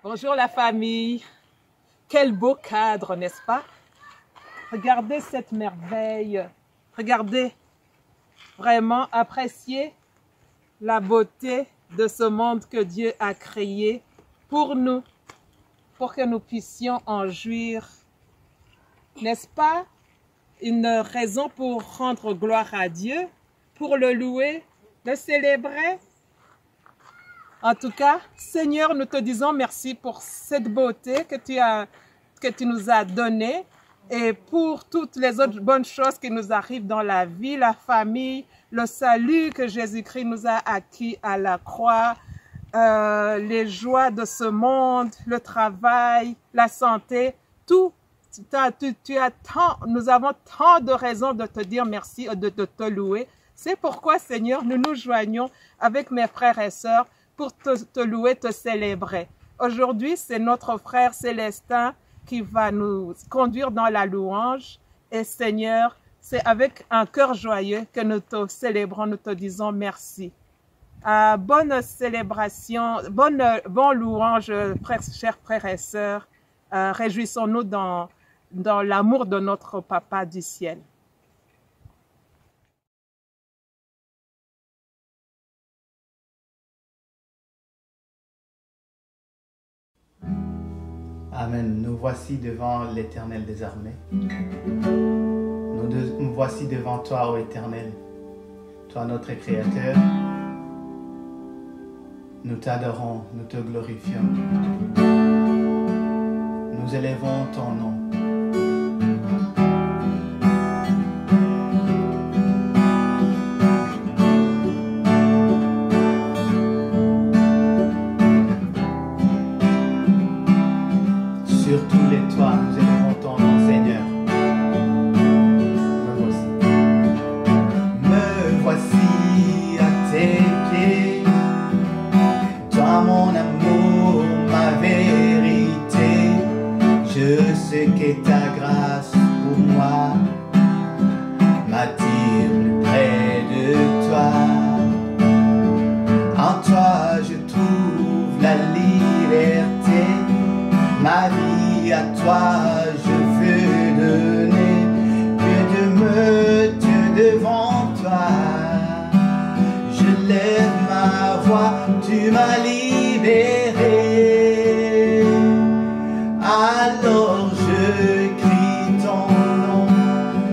Bonjour la famille. Quel beau cadre, n'est-ce pas? Regardez cette merveille. Regardez. Vraiment appréciez la beauté de ce monde que Dieu a créé pour nous, pour que nous puissions en jouir. N'est-ce pas une raison pour rendre gloire à Dieu, pour le louer, le célébrer? En tout cas, Seigneur, nous te disons merci pour cette beauté que tu nous as donnée et pour toutes les autres bonnes choses qui nous arrivent dans la vie, la famille, le salut que Jésus-Christ nous a acquis à la croix, les joies de ce monde, le travail, la santé, tout. Nous avons tant de raisons de te dire merci et de te louer. C'est pourquoi, Seigneur, nous nous joignons avec mes frères et sœurs pour te louer, te célébrer. Aujourd'hui, c'est notre frère Célestin qui va nous conduire dans la louange. Et Seigneur, c'est avec un cœur joyeux que nous te célébrons, nous te disons merci. Bonne célébration, bonne louange, chers frères et sœurs. Réjouissons-nous dans l'amour de notre Papa du ciel. Amen. Nous voici devant l'Éternel des armées. Nous voici devant toi, ô Éternel, toi notre Créateur. Nous t'adorons, nous te glorifions. Nous élevons ton nom. Sur tous les toits, nous élevons ton nom, Seigneur. Me voici à tes pieds. Toi, mon amour, ma vérité. Je sais que ta grâce pour moi m'attire plus près de toi. En toi, je trouve la liberté. Ma vie à toi je veux donner, que de me tenir devant toi. Je lève ma voix, tu m'as libéré. Alors je crie ton nom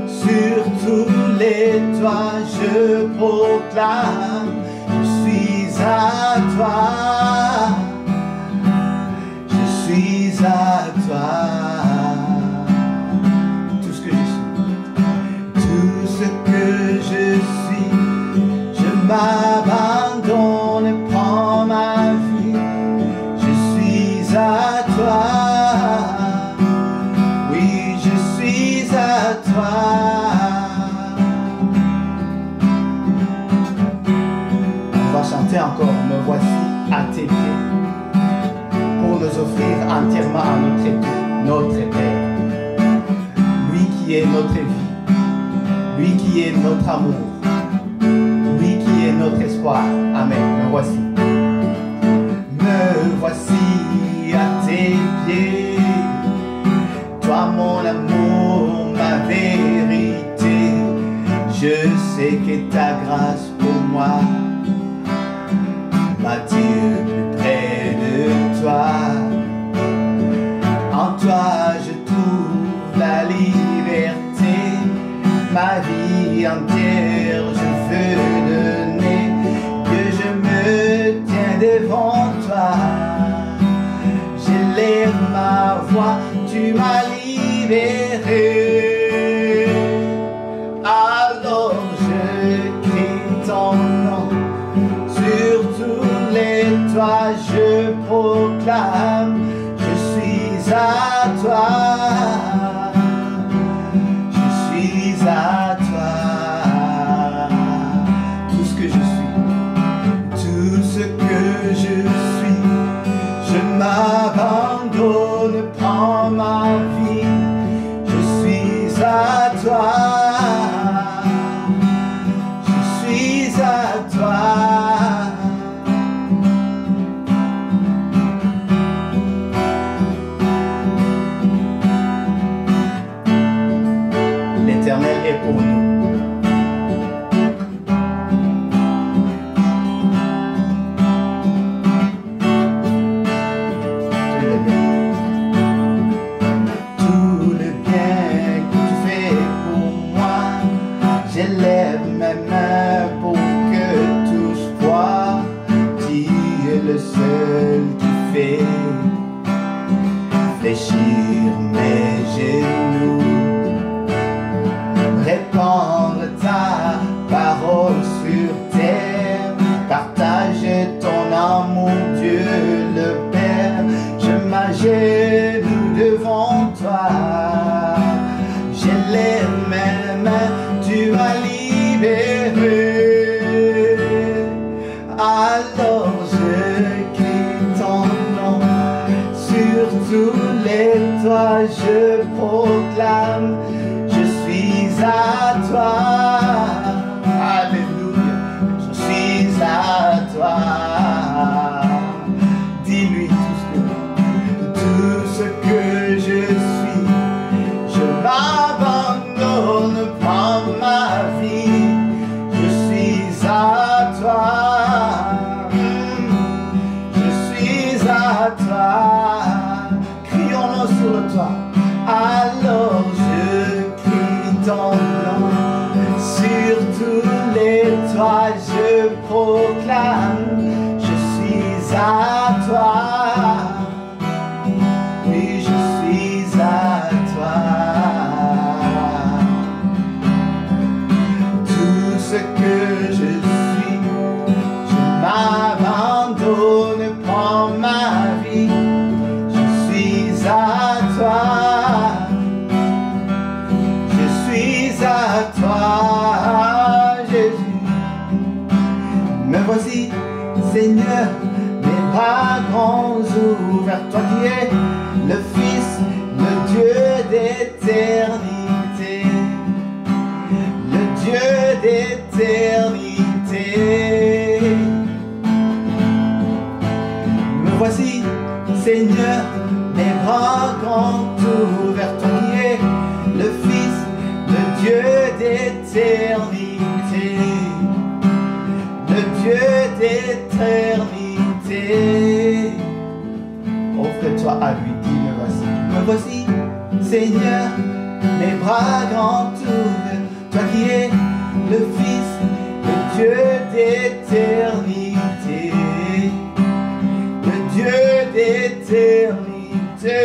sur tous les toits, je proclame, je suis à toi. Je suis à toi, tout ce que je suis, tout ce que je suis, je m'abandonne, prends ma vie, je suis à toi, oui, je suis à toi. On va chanter encore, me voici à tes pieds. Pour nous offrir entièrement à notre Père. Lui qui est notre vie, lui qui est notre amour, lui qui est notre espoir. Amen. Me voici. Me voici à tes pieds. Toi mon amour, ma vérité. Je sais que ta grâce pour moi m'attire plus près de toi. En toi je trouve la liberté. Ma vie entière je veux donner, que je me tiens devant toi. J'élève ma voix, tu m'as libéré. Alors je crie ton nom sur tous les toits, je proclame, je suis à toi, je suis à toi. Tout ce que je suis, tout ce que je suis, je m'abandonne, prends ma vie, je suis à toi, je suis à toi. fléchir mes genoux, répandre ta parole sur terre, partager ton amour, Dieu le Père. Je m'agenouille devant toi, j'ai les mains, tu m'as libéré. Alors je crie ton nom sur tous les toits, je proclame, je suis à toi. Alléluia, je suis à toi. Dis-lui tout ce que je suis. Je m'abandonne, prends ma vie. Je suis à toi. Je suis à toi. Crions-nous sur le toit. Alors je crie ton nom sur tous les toits, je proclame, je suis à toi. Oui, je suis à toi. Tout ce que je suis, je m'abandonne, prends ma vie. Je suis à toi. Je suis à toi, Jésus. Me voici, Seigneur, mes bras grands ouverts. Toi qui es le Fils, le Dieu d'éternité, le Dieu d'éternité. Me voici, Seigneur, mes bras grands ouverts. Toi qui es le Fils, le Dieu d'éternité, le Dieu d'éternité. Offre-toi à lui, dis me voici, Seigneur, mes bras grands ouverts. Toi qui es le Fils, le Dieu d'éternité, le Dieu d'éternité.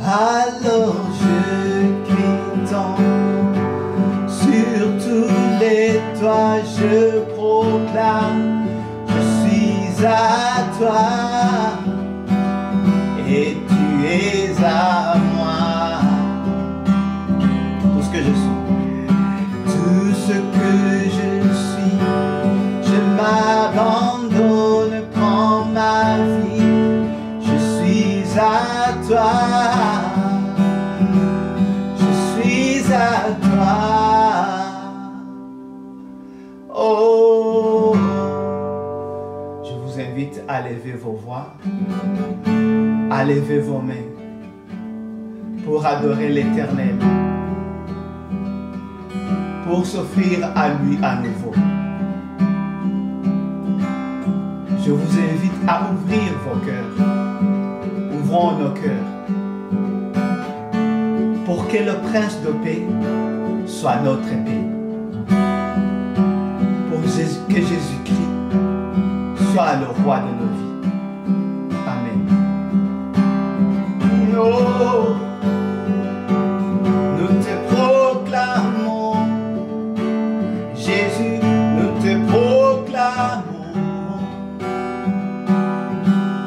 Alors je crie ton nom sur tous les toits, je proclame, je suis à toi et tu es à moi. Tout ce que je suis, tout ce que je suis, je m'abandonne, prends ma vie, je suis à toi. À toi. Oh, je vous invite à lever vos voix, à lever vos mains pour adorer l'Éternel, pour s'offrir à lui à nouveau. Je vous invite à ouvrir vos cœurs. Ouvrons nos cœurs pour que le Prince de paix soit notre paix. Pour que Jésus-Christ soit le roi de nos vies. Amen. Oh, nous te proclamons, Jésus, nous te proclamons,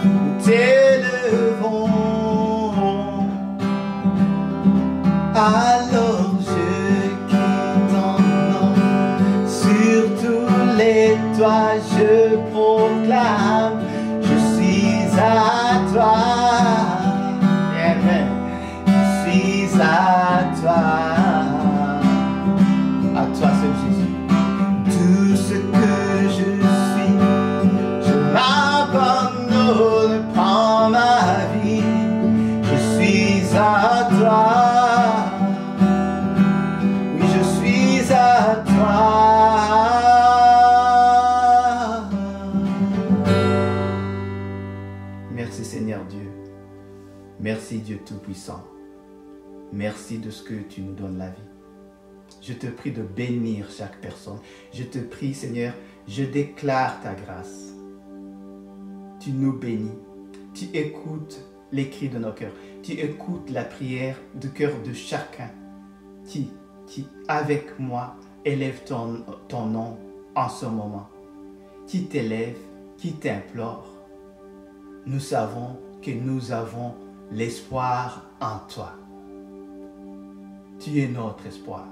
nous t'élevons. Alors je crie ton nom sur tous les toits, je proclame, je suis à toi. Amen. Je suis à toi. À toi seul Jésus. Tout ce que je suis, je m'abandonne, prends ma vie, je suis à toi. Merci Seigneur Dieu. Merci Dieu Tout-Puissant. Merci de ce que tu nous donnes la vie. Je te prie de bénir chaque personne. Je te prie Seigneur, je déclare ta grâce. Tu nous bénis. Tu écoutes les cris de nos cœurs. Tu écoutes la prière du cœur de chacun qui, avec moi, élève ton nom en ce moment. Qui t'élève, qui t'implore. Nous savons que nous avons l'espoir en toi. Tu es notre espoir.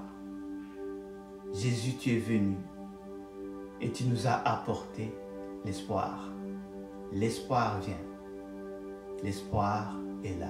Jésus, tu es venu et tu nous as apporté l'espoir. L'espoir vient. L'espoir est là.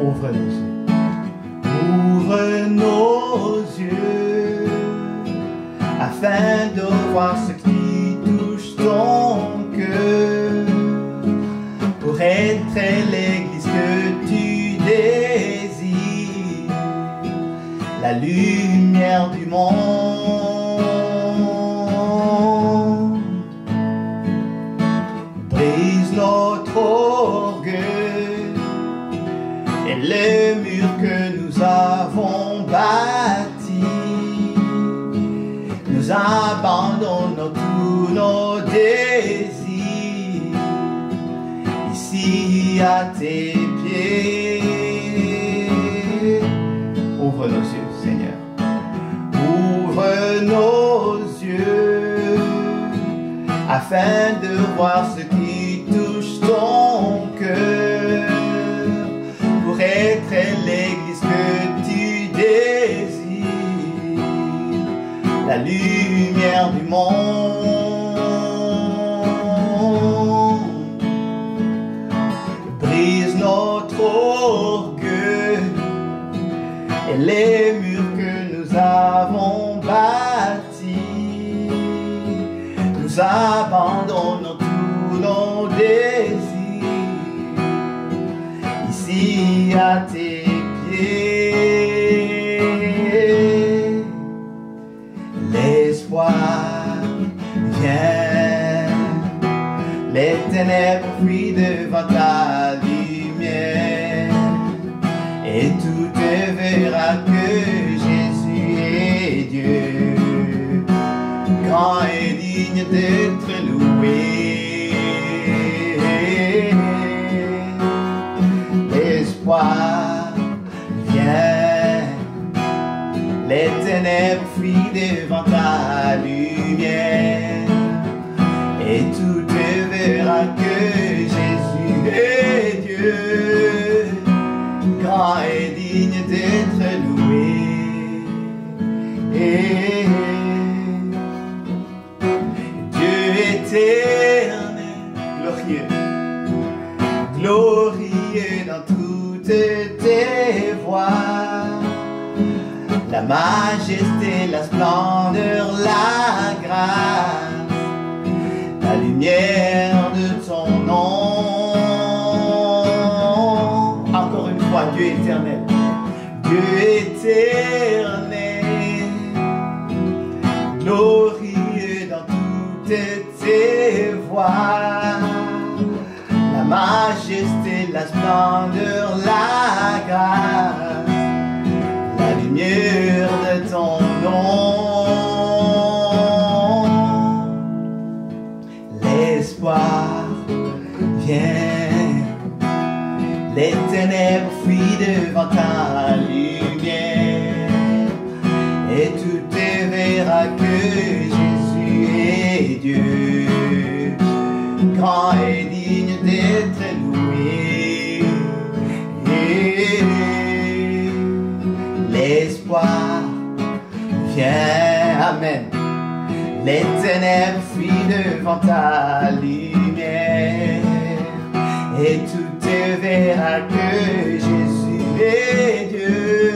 Ouvre nos yeux. Ouvre nos yeux afin de voir ce qui touche ton cœur pour être l'église que tu désires, la lumière du monde. Brise notre orgueil et les murs que nous avons bâtis. Nous abandonnons tous nos désirs ici à tes pieds. Ouvre nos yeux, Seigneur. Ouvre nos yeux afin de voir ce qui touche ton cœur, être l'église que tu désires, la lumière du monde. Brise notre orgueil et les murs que nous avons bâtis. Nous abandonnons tous nos désirs ici à tes pieds. L'espoir vient, les ténèbres fuient devant ta lumière, et tout te verra que Jésus est Dieu, grand et digne d'être loué. L'espoir vient, les ténèbres fuient devant ta lumière, et tout te verra que Jésus est Dieu, grand et digne d'être loué. Et Dieu éternel, glorieux, glorieux dans toutes tes voies, la majesté, la splendeur, la grâce, la lumière de ton nom. Encore une fois, Dieu éternel, Dieu éternel, glorieux dans toutes tes voies, la majesté, la splendeur, la grâce, la lumière de ton nom. L'espoir vient, les ténèbres fuient devant ta lumière, et tout te verra que Jésus est Dieu, grand et digne d'être loué. L'espoir vient, amen. Les ténèbres fuient devant ta lumière, et tout te verra que Jésus est Dieu,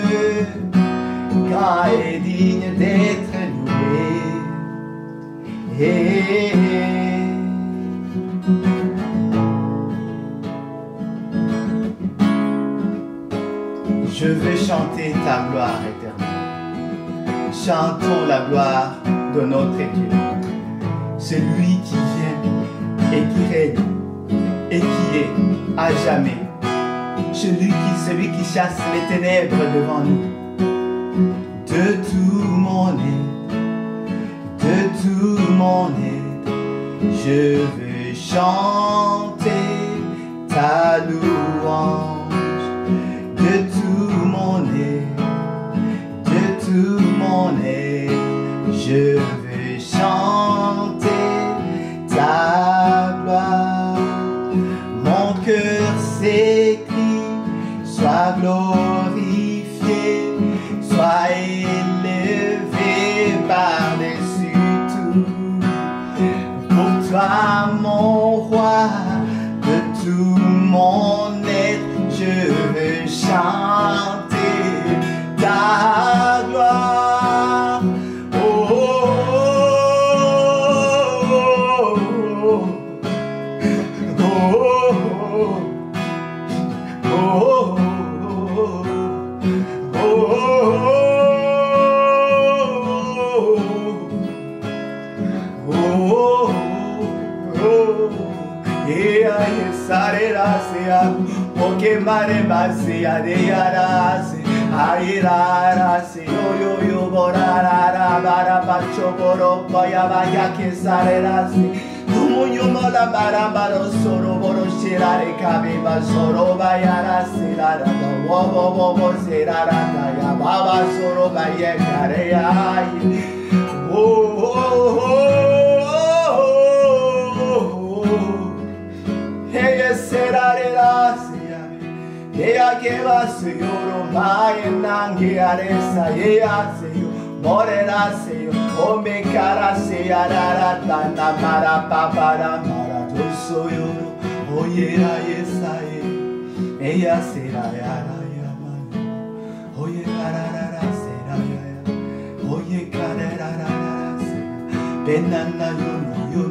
grand et digne d'être loué. Je veux chanter ta gloire éternelle. Chantons la gloire de notre Dieu. Celui qui vient et qui règne et qui est à jamais. Celui qui chasse les ténèbres devant nous. De tout mon être, de tout mon être, je veux chanter ta louange. De tout mon être, de tout mon être, je veux chanter ta gloire. Mon cœur s'écrie, sois glorifié, sois élevé par-dessus tout. Pour toi, mon roi, de tout mon être, je veux chanter ta gloire. Oh, oh, oh, oh, oh, oh, oh, Ea que va Señor, Maya nange aresa, ea Señor, morera Señor, o me cara se arara tana mara papara mara doso yoro, oye a esa ella será yara yamano, oye carara será yara, oye carara será, benana yo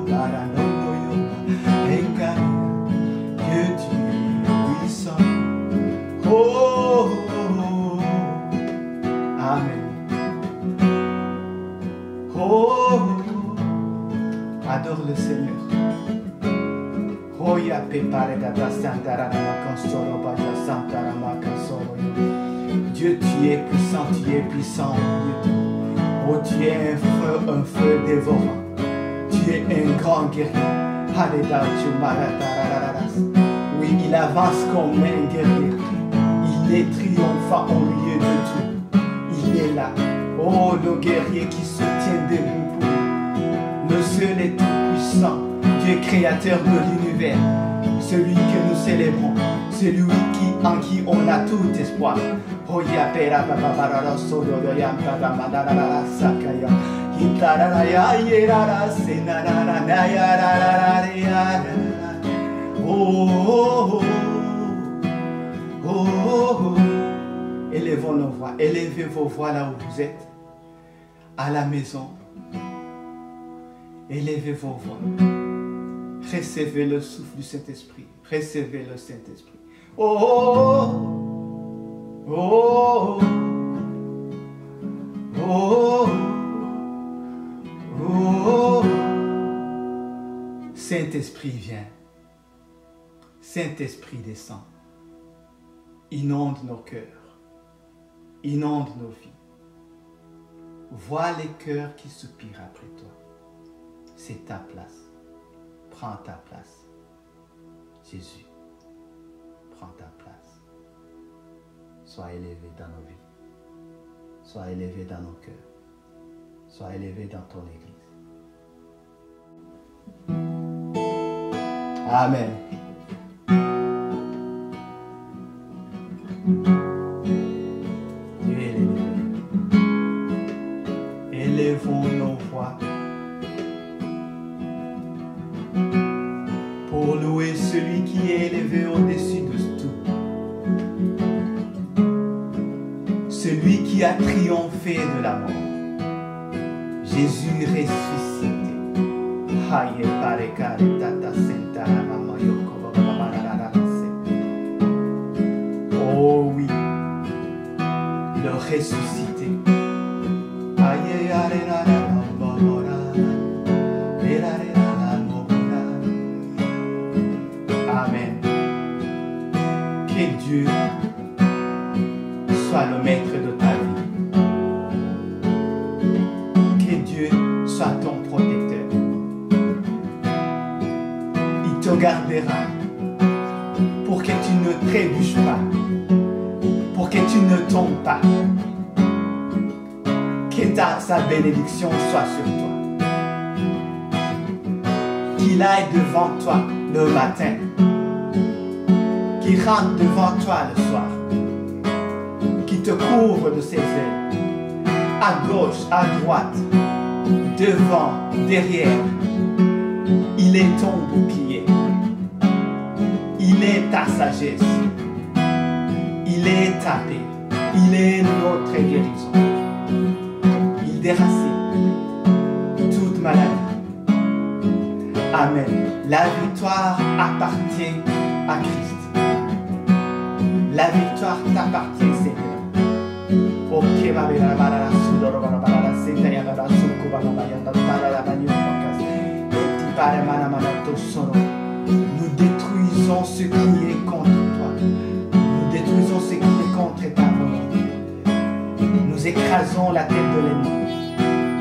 para no yo, venga, que tu puissant. Oh, oh, oh, amen. Oh, oh, adore le Seigneur. Oh, ya pepare gata santara makonsoro baja santara makonsoro. Dieu, tu es puissant, tu es puissant. Oh, tu es un feu dévorant. Tu es un grand guerrier. Alléluia, tu m'arrêtes. Oui, il avance comme un guerrier. Il est triomphant au milieu de tout. Il est là. Oh, le guerrier qui se tient debout pour nous. Le seul et tout-puissant, Dieu créateur de l'univers. Celui que nous célébrons. Celui en qui on a tout espoir. Oh, ya pera papa para solo do ya papa madara sakaya. Hitara ya yera senara na ya. Oh, oh, oh. Élevons nos voix, élevez vos voix là où vous êtes, à la maison. Élevez vos voix. Recevez le souffle du Saint-Esprit. Recevez le Saint-Esprit. Oh, oh, oh, oh, oh. Saint-Esprit vient. Saint-Esprit descend. Inonde nos cœurs, inonde nos vies. Vois les cœurs qui soupirent après toi. C'est ta place. Prends ta place. Jésus, prends ta place. Sois élevé dans nos vies. Sois élevé dans nos cœurs. Sois élevé dans ton Église. Amen. Dieu est élevé. Élevons nos voix pour louer celui qui est élevé au-dessus de tout. Celui qui a triomphé de la mort. Jésus ressuscité. Oh oui, ressuscité. Amen. Que Dieu soit le maître de ta vie. Que Dieu soit ton protecteur. Il te gardera pour que tu ne trébuches pas, pour que tu ne tombes pas. Que sa bénédiction soit sur toi. Qu'il aille devant toi le matin, qu'il rentre devant toi le soir, qu'il te couvre de ses ailes, à gauche, à droite, devant, derrière. Il est ton bouclier, il est ta sagesse, il est ta paix, il est notre guérison. Il déracine toute maladie. Amen. La victoire appartient à Christ. La victoire t'appartient, Seigneur. Nous détruisons ce qui est contre toi. Nous détruisons ce qui est contre ta volonté. Nous écrasons la tête de l'ennemi.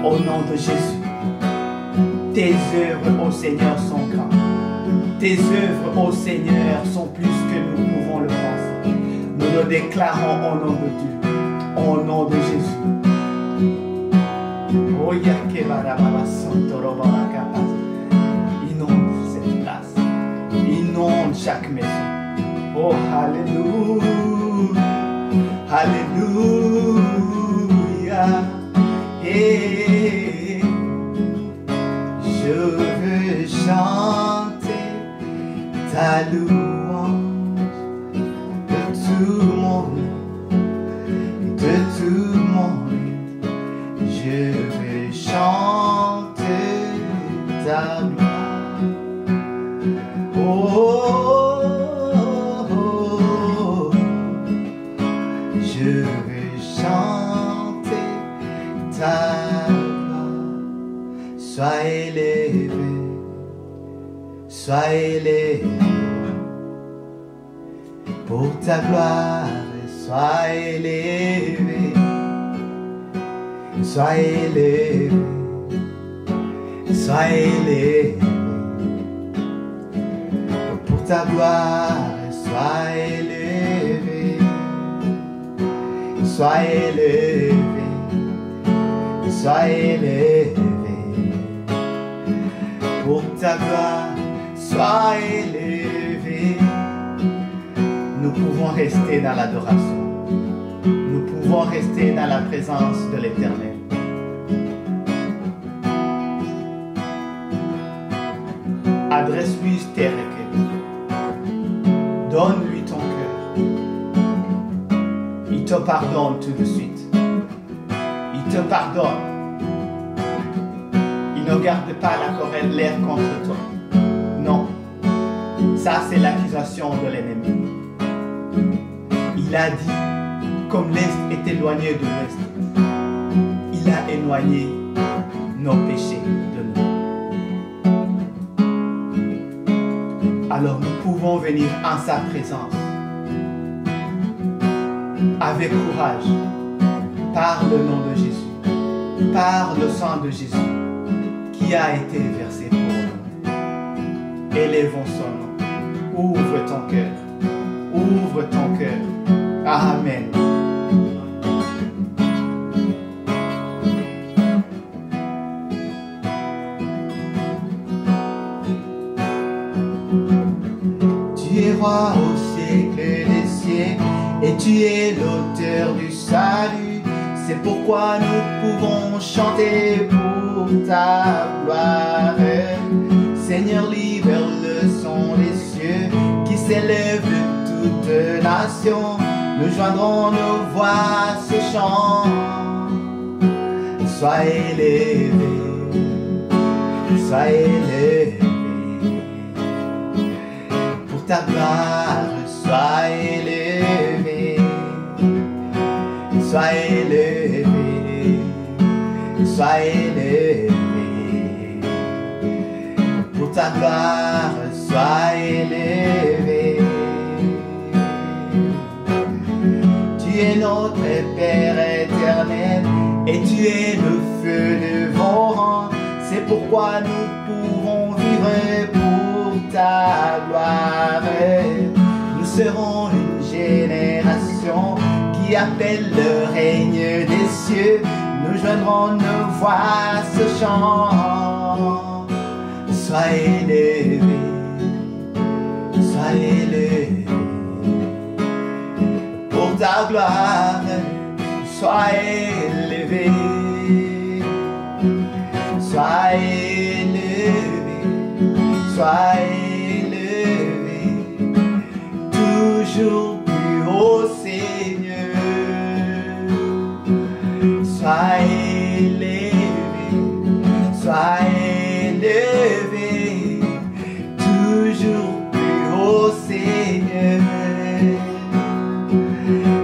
Au nom de Jésus. Tes œuvres, ô Seigneur, sont grandes. Tes œuvres, ô Seigneur, sont plus que nous pouvons le penser. Nous le déclarons au nom de Dieu, au nom de Jésus. Inonde cette place, inonde chaque maison. Oh, alléluia, alléluia. Et je veux chanter ta louange de tout mon monde, je veux chanter ta gloire. Oh, oh, oh, je veux chanter ta gloire. Sois élevé, sois élevé pour ta gloire. Sois élevé, sois élevé, sois élevé pour ta gloire. Sois élevé, sois élevé, sois élevé pour ta gloire. Sois élevé. Nous pouvons rester dans l'adoration. Nous pouvons rester dans la présence de l'Éternel. Adresse-lui tes requêtes. Donne-lui ton cœur. Il te pardonne tout de suite. Il te pardonne. Il ne garde pas la colère contre toi. Non. Ça, c'est l'accusation de l'ennemi. Il a dit, comme l'Est est éloigné de l'Ouest, il a éloigné nos péchés de nous. Alors nous pouvons venir en sa présence avec courage, par le nom de Jésus, par le sang de Jésus qui a été versé pour nous. Élevons son nom. Ouvre ton cœur. Ouvre ton cœur. Amen. Tu es roi au siècle des siècles et tu es l'auteur du salut. C'est pourquoi nous pouvons chanter pour ta gloire. Seigneur, libère le son des cieux qui s'élève de toute nation. Nous joindrons nos voix à ce chant. Sois élevé, sois élevé pour ta gloire. Sois élevé, sois élevé sois élevé. Pour ta gloire, sois élevé. Tu es notre Père éternel et tu es le feu devant rang. C'est pourquoi nous pouvons vivre pour ta gloire. Nous serons une génération qui appelle le règne des cieux. Nous joindrons nos voix à ce chant. Sois élevé, sois élevé. Pour ta gloire, sois élevé. Sois élevé, sois élevé. Toujours plus haut, Seigneur. Sois élevé, sois élevé. Toujours plus haut, Seigneur.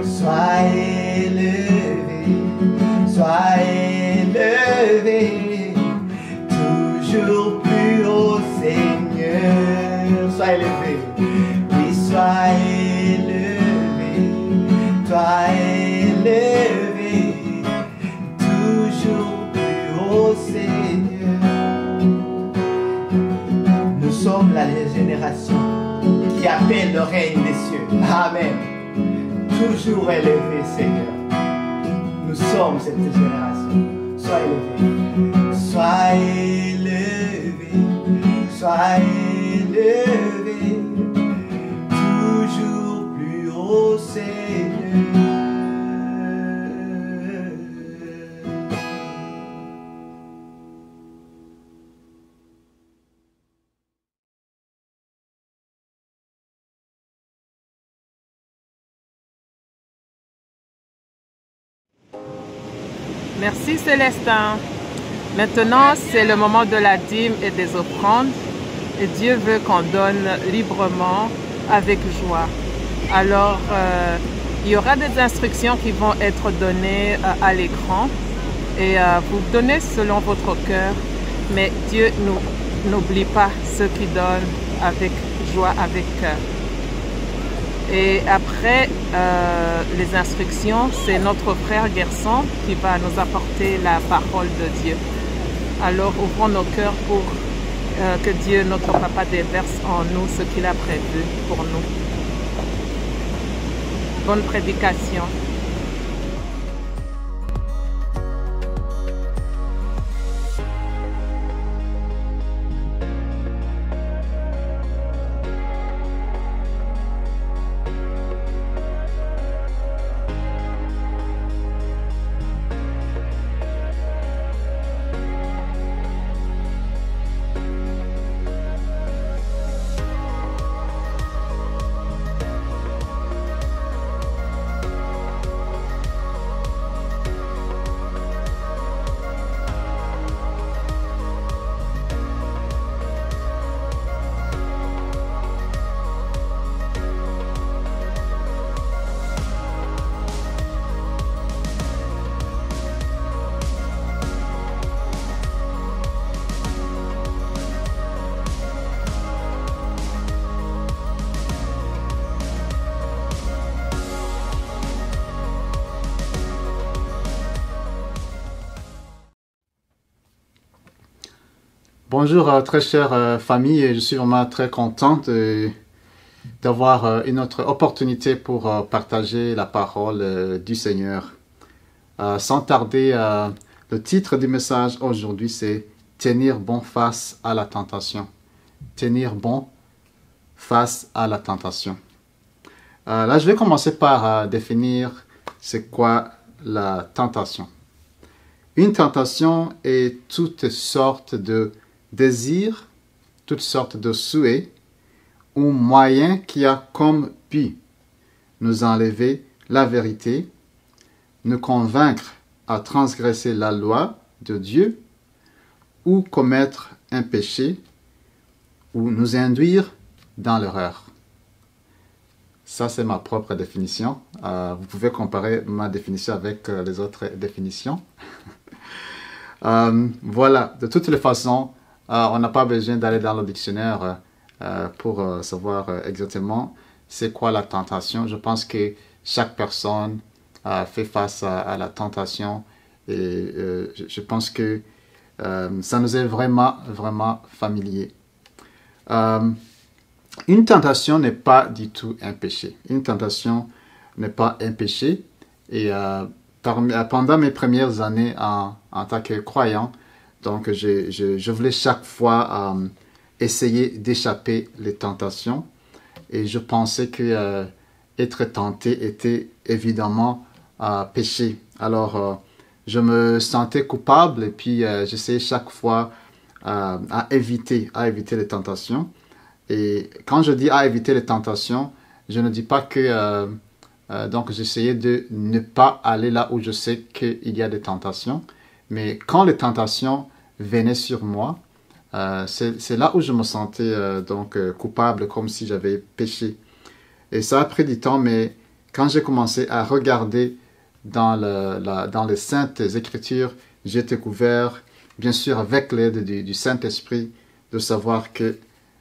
Sois élevé, sois élevé, toujours plus haut, Seigneur. Sois élevé, oui, sois élevé, toi élevé, toujours plus haut, Seigneur. Nous sommes la génération qui appelle le règne des cieux. Amen. Toujours élevé, Seigneur. Nous sommes cette génération. Sois élevé. Sois élevé. Sois élevé. Toujours plus haut, Seigneur. Merci Célestin. Maintenant, c'est le moment de la dîme et des offrandes. Et Dieu veut qu'on donne librement, avec joie. Alors, il y aura des instructions qui vont être données à l'écran. Et vous donnez selon votre cœur. Mais Dieu n'oublie pas ceux qui donnent avec joie, avec cœur. Et après les instructions, c'est notre frère Gerson qui va nous apporter la parole de Dieu. Alors ouvrons nos cœurs pour que Dieu, notre Papa, déverse en nous ce qu'il a prévu pour nous. Bonne prédication. Bonjour très chère famille, je suis vraiment très content d'avoir une autre opportunité pour partager la parole du Seigneur. Sans tarder, le titre du message aujourd'hui c'est « Tenir bon face à la tentation ». Tenir bon face à la tentation. Là, je vais commencer par définir c'est quoi la tentation. Une tentation est toutes sortes de désirs, toutes sortes de souhaits ou moyens qui a comme but nous enlever la vérité, nous convaincre à transgresser la loi de Dieu ou commettre un péché ou nous induire dans l'erreur. Ça, c'est ma propre définition. Vous pouvez comparer ma définition avec les autres définitions. Voilà, de toutes les façons, on n'a pas besoin d'aller dans le dictionnaire pour savoir exactement c'est quoi la tentation. Je pense que chaque personne fait face à la tentation et je pense que ça nous est vraiment, vraiment familier. Une tentation n'est pas du tout un péché. Une tentation n'est pas un péché. Et pendant mes premières années en tant que croyant, donc je voulais chaque fois essayer d'échapper les tentations. Et je pensais que être tenté était évidemment péché. Alors, je me sentais coupable et puis j'essayais chaque fois à éviter les tentations. Et quand je dis à éviter les tentations, je ne dis pas que donc j'essayais de ne pas aller là où je sais qu'il y a des tentations. Mais quand les tentations venaient sur moi, c'est là où je me sentais coupable, comme si j'avais péché. Et ça a pris du temps, mais quand j'ai commencé à regarder dans les Saintes Écritures, j'ai découvert, bien sûr avec l'aide du Saint-Esprit, de savoir que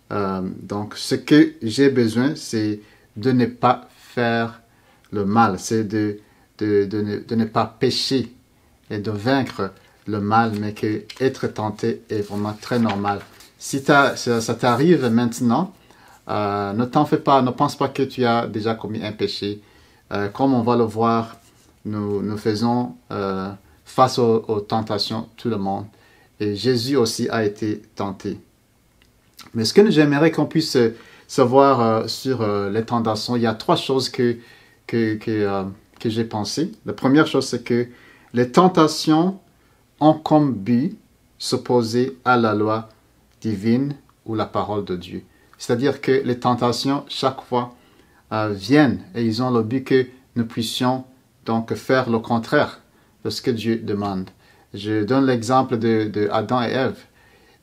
donc ce que j'ai besoin, c'est de ne pas faire le mal, c'est de ne pas pécher et de vaincre le mal, mais que être tenté est vraiment très normal. Si ça t'arrive maintenant, ne t'en fais pas, ne pense pas que tu as déjà commis un péché. Comme on va le voir, nous faisons face aux tentations tout le monde. Et Jésus aussi a été tenté. Mais ce que j'aimerais qu'on puisse savoir sur les tentations, il y a trois choses que j'ai pensées. La première chose, c'est que les tentations ont comme but s'opposer à la loi divine ou la parole de Dieu. C'est-à-dire que les tentations, chaque fois, viennent et ils ont le but que nous puissions donc faire le contraire de ce que Dieu demande. Je donne l'exemple de Adam et Ève.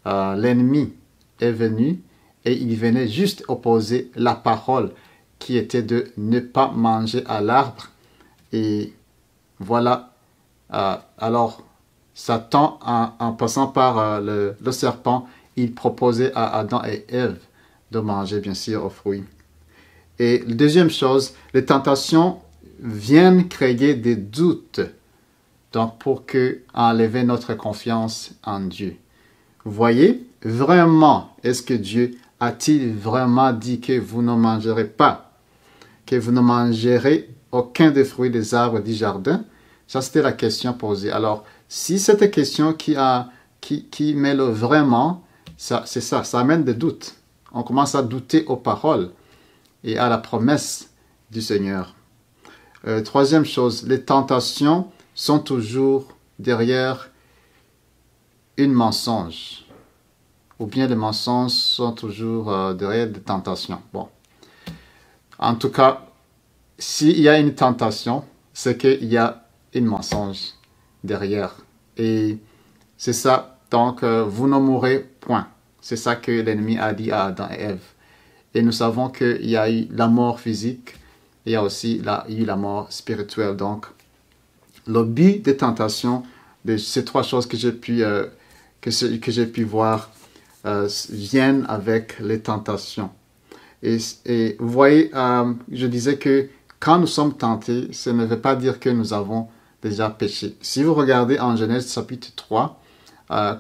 L'ennemi est venu et il venait juste opposer la parole qui était de ne pas manger à l'arbre. Et voilà. Alors, Satan, en passant par le serpent, il proposait à Adam et Ève de manger, bien sûr, aux fruits. Et la deuxième chose, les tentations viennent créer des doutes, donc pour enlever notre confiance en Dieu. Vous voyez, vraiment, est-ce que Dieu a-t-il vraiment dit que vous ne mangerez pas, que vous ne mangerez aucun des fruits des arbres du jardin? Ça, c'était la question posée. Alors, si cette question qui met le vraiment, c'est ça amène des doutes. On commence à douter aux paroles et à la promesse du Seigneur. Troisième chose, les tentations sont toujours derrière une mensonge. Ou bien les mensonges sont toujours derrière des tentations. Bon. En tout cas, s'il y a une tentation, c'est qu'il y a une mensonge derrière. Et c'est ça. Donc, vous ne mourrez point. C'est ça que l'ennemi a dit à Adam et Ève. Et nous savons qu'il y a eu la mort physique, il y a aussi eu la mort spirituelle. Donc, le but des tentations, de ces trois choses que j'ai pu voir, viennent avec les tentations. Et vous voyez, je disais que quand nous sommes tentés, ça ne veut pas dire que nous avons déjà péché. Si vous regardez en Genèse chapitre 3,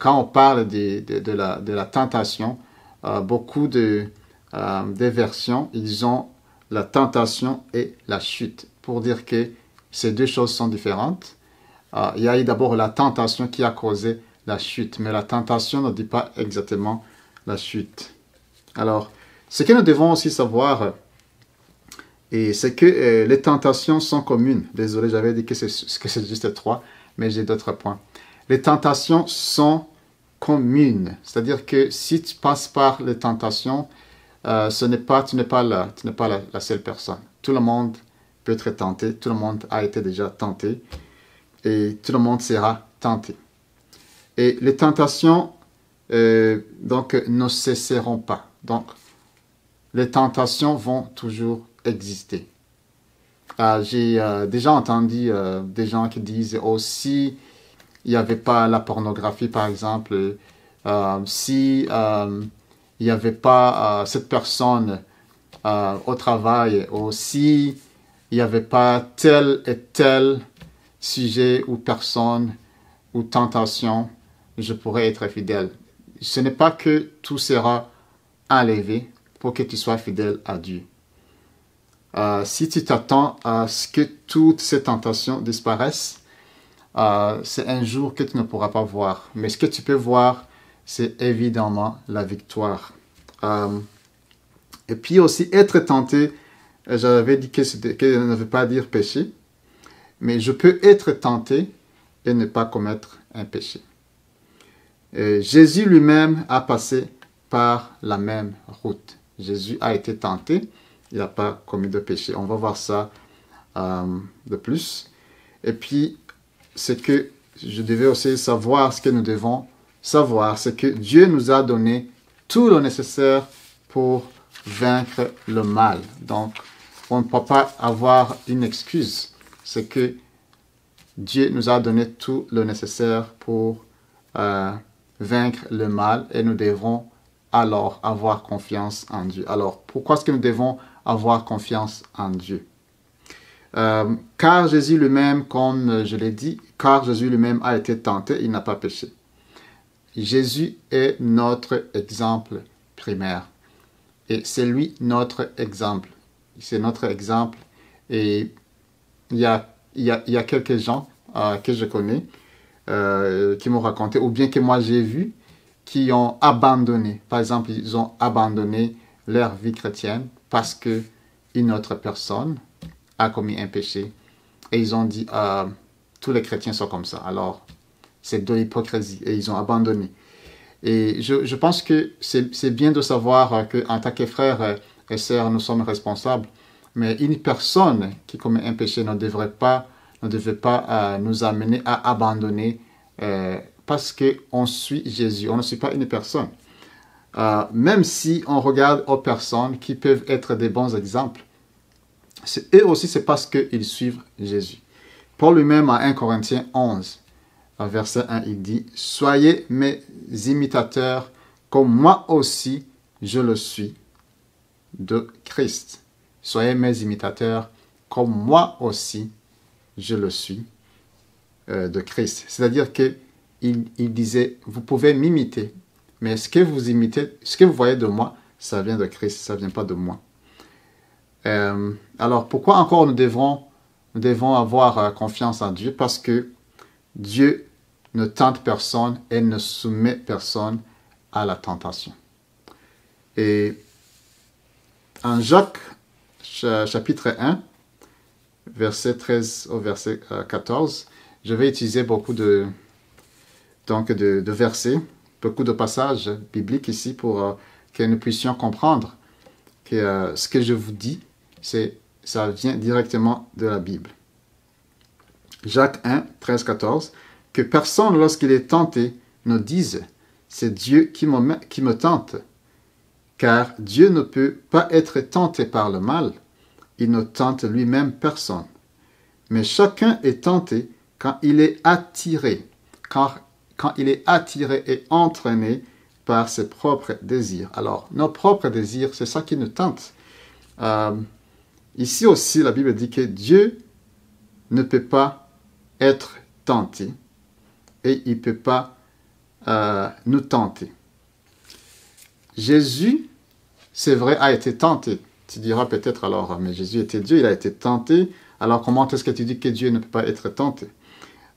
quand on parle de la tentation, beaucoup des versions, ils ont la tentation et la chute, pour dire que ces deux choses sont différentes. Il y a eu d'abord la tentation qui a causé la chute, mais la tentation ne dit pas exactement la chute. Alors, ce que nous devons aussi savoir, et c'est que les tentations sont communes. Désolé, j'avais dit que c'est juste 3, mais j'ai d'autres points. Les tentations sont communes. C'est-à-dire que si tu passes par les tentations, tu n'es pas la seule personne. Tout le monde peut être tenté. Tout le monde a été déjà tenté. Et tout le monde sera tenté. Et les tentations, donc, ne cesseront pas. Donc, les tentations vont toujours exister. J'ai déjà entendu des gens qui disent aussi, il n'y avait pas la pornographie, par exemple, si il n'y avait pas cette personne au travail, ou si il n'y avait pas tel et tel sujet ou personne ou tentation, je pourrais être fidèle. Ce n'est pas que tout sera enlevé pour que tu sois fidèle à Dieu. Si tu t'attends à ce que toutes ces tentations disparaissent, c'est un jour que tu ne pourras pas voir. Mais ce que tu peux voir, c'est évidemment la victoire. Et puis aussi, être tenté, j'avais dit que ne veut pas dire péché, mais je peux être tenté et ne pas commettre un péché. Et Jésus lui-même a passé par la même route. Jésus a été tenté, il n'a pas commis de péché. On va voir ça de plus. Et puis, c'est que je devais aussi savoir ce que nous devons savoir, c'est que Dieu nous a donné tout le nécessaire pour vaincre le mal. Donc, on ne peut pas avoir une excuse. C'est que Dieu nous a donné tout le nécessaire pour vaincre le mal et nous devons alors avoir confiance en Dieu. Alors, pourquoi est-ce que nous devons avoir confiance en Dieu? Car Jésus lui-même, comme je l'ai dit, car Jésus lui-même a été tenté, il n'a pas péché. Jésus est notre exemple primaire. Et c'est lui notre exemple. C'est notre exemple. Et il y a quelques gens que je connais qui m'ont raconté, ou bien que moi j'ai vu, qui ont abandonné. Par exemple, ils ont abandonné leur vie chrétienne parce que une autre personne a commis un péché. Et ils ont dit, tous les chrétiens sont comme ça. Alors, c'est de l'hypocrisie. Et ils ont abandonné. Et je pense que c'est bien de savoir qu'en tant que frères et sœurs, nous sommes responsables. Mais une personne qui commet un péché ne devait pas nous amener à abandonner parce qu'on suit Jésus. On ne suit pas une personne. Même si on regarde aux personnes qui peuvent être des bons exemples, eux aussi, c'est parce qu'ils suivent Jésus. Paul lui-même, à 1 Corinthiens 11, verset 1, il dit « Soyez mes imitateurs, comme moi aussi je le suis de Christ. Soyez mes imitateurs, comme moi aussi je le suis de Christ. » C'est-à-dire qu'il disait « Vous pouvez m'imiter, mais ce que vous imitez, ce que vous voyez de moi, ça vient de Christ, ça ne vient pas de moi. » Alors, pourquoi encore nous devons avoir confiance en Dieu? Parce que Dieu ne tente personne et ne soumet personne à la tentation. Et en Jacques, chapitre 1, verset 13 au verset 14, je vais utiliser beaucoup de versets, beaucoup de passages bibliques ici pour que nous puissions comprendre que ce que je vous dis, ça vient directement de la Bible. Jacques 1, 13, 14. Que personne, lorsqu'il est tenté, ne dise « C'est Dieu qui me tente ». Car Dieu ne peut pas être tenté par le mal. Il ne tente lui-même personne. Mais chacun est tenté quand il est attiré. Quand il est attiré et entraîné par ses propres désirs. Alors, nos propres désirs, c'est ça qui nous tente. Ici aussi, la Bible dit que Dieu ne peut pas être tenté et il ne peut pas nous tenter. Jésus, c'est vrai, a été tenté. Tu diras peut-être alors, mais Jésus était Dieu, il a été tenté. Alors comment est-ce que tu dis que Dieu ne peut pas être tenté?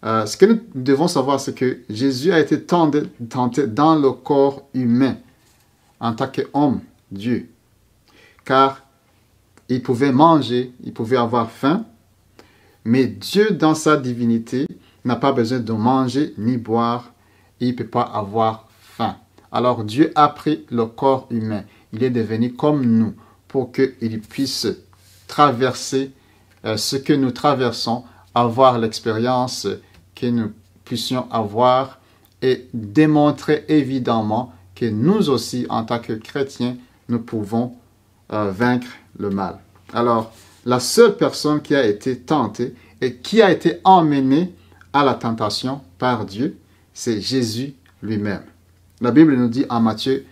Ce que nous devons savoir, c'est que Jésus a été tenté dans le corps humain, en tant qu'homme, Dieu. Car il pouvait manger, il pouvait avoir faim, mais Dieu, dans sa divinité, n'a pas besoin de manger ni boire, et il ne peut pas avoir faim. Alors Dieu a pris le corps humain, il est devenu comme nous, pour qu'il puisse traverser ce que nous traversons, avoir l'expérience que nous puissions avoir et démontrer évidemment que nous aussi, en tant que chrétiens, nous pouvons vaincre le mal. Alors, la seule personne qui a été tentée et qui a été emmenée à la tentation par Dieu, c'est Jésus lui-même. La Bible nous dit en Matthieu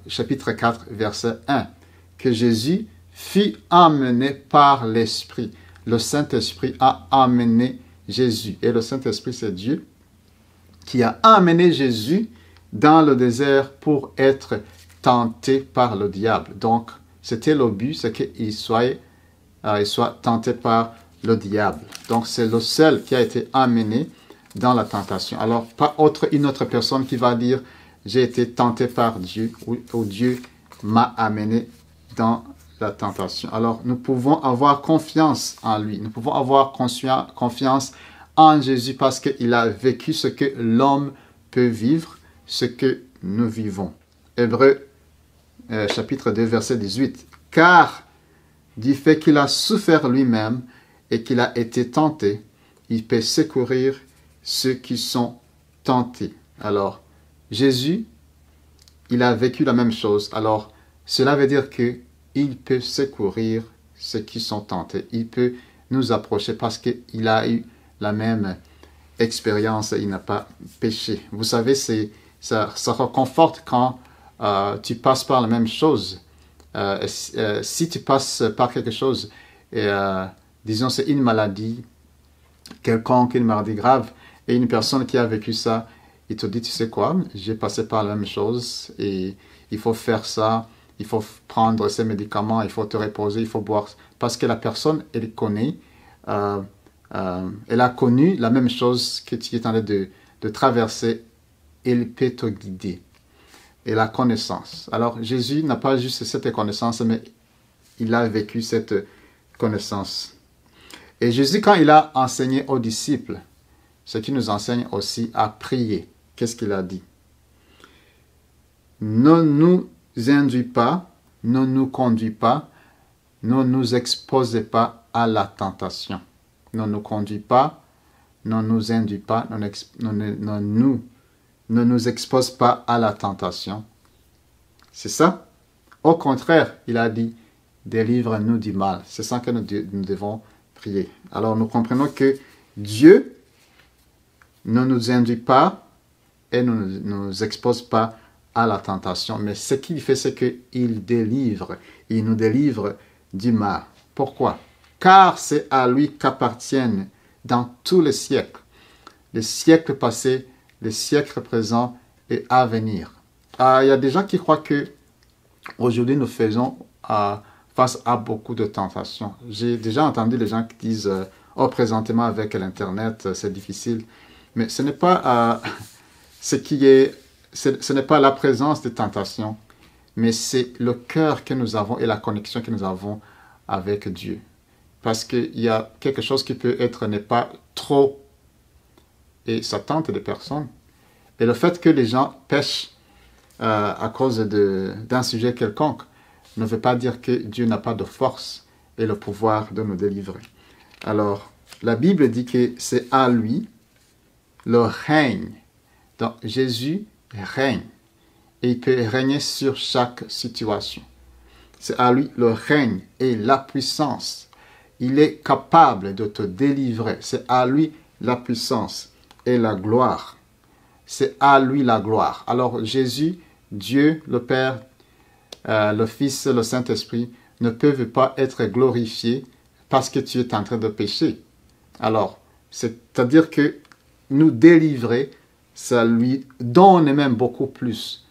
chapitre 4, verset 1, que Jésus fut emmené par l'Esprit. Le Saint-Esprit a emmené Jésus. Et le Saint-Esprit, c'est Dieu qui a emmené Jésus dans le désert pour être tenté par le diable. Donc, c'était le but, c'est qu'il soit tenté par le diable. Donc, c'est le seul qui a été amené dans la tentation. Alors, pas une autre personne qui va dire « j'ai été tenté par Dieu » ou « Dieu m'a amené dans la tentation ». Alors, nous pouvons avoir confiance en lui. Nous pouvons avoir confiance en Jésus parce qu'il a vécu ce que l'homme peut vivre, ce que nous vivons. Hébreux chapitre 2, verset 18. « Car du fait qu'il a souffert lui-même et qu'il a été tenté, il peut secourir ceux qui sont tentés. » Alors, Jésus, il a vécu la même chose. Alors, cela veut dire qu'il peut secourir ceux qui sont tentés. Il peut nous approcher parce qu'il a eu la même expérience, il n'a pas péché. Vous savez, ça réconforte quand tu passes par la même chose. Si tu passes par quelque chose, disons c'est une maladie quelconque, une maladie grave, et une personne qui a vécu ça, il te dit, tu sais quoi, j'ai passé par la même chose, et il faut faire ça, il faut prendre ces médicaments, il faut te reposer, il faut boire, parce que la personne, elle connaît, elle a connu la même chose que tu es en train de traverser, elle peut te guider. Et la connaissance. Alors, Jésus n'a pas juste cette connaissance, mais il a vécu cette connaissance. Et Jésus, quand il a enseigné aux disciples, ce qui nous enseigne aussi à prier, qu'est-ce qu'il a dit? Ne nous induis pas, ne nous conduis pas, ne nous exposez pas à la tentation. Ne nous conduis pas, ne nous induis pas, ne nous expose pas à la tentation. C'est ça. Au contraire, il a dit, délivre-nous du mal. C'est ça que nous devons prier. Alors nous comprenons que Dieu ne nous induit pas et ne nous expose pas à la tentation. Mais ce qu'il fait, c'est qu'il délivre. Il nous délivre du mal. Pourquoi? Car c'est à lui qu'appartiennent dans tous les siècles passés, les siècles présents et à venir. Il y a des gens qui croient que aujourd'hui nous faisons face à beaucoup de tentations. J'ai déjà entendu les gens qui disent oh, présentement avec l'internet c'est difficile, mais ce n'est pas ce n'est pas la présence de tentations, mais c'est le cœur que nous avons et la connexion que nous avons avec Dieu. Parce qu'il y a quelque chose qui peut être n'est pas trop et ça tente des personnes. Et le fait que les gens pêchent à cause d'un sujet quelconque ne veut pas dire que Dieu n'a pas de force et le pouvoir de nous délivrer. Alors, la Bible dit que c'est à lui le règne. Donc, Jésus règne et il peut régner sur chaque situation. C'est à lui le règne et la puissance. Il est capable de te délivrer. C'est à lui la puissance et la gloire. C'est à lui la gloire. Alors Jésus, Dieu, le Père, le Fils, le Saint-Esprit ne peuvent pas être glorifiés parce que tu es en train de pécher. Alors, c'est-à-dire que nous délivrer, ça lui donne même beaucoup plus.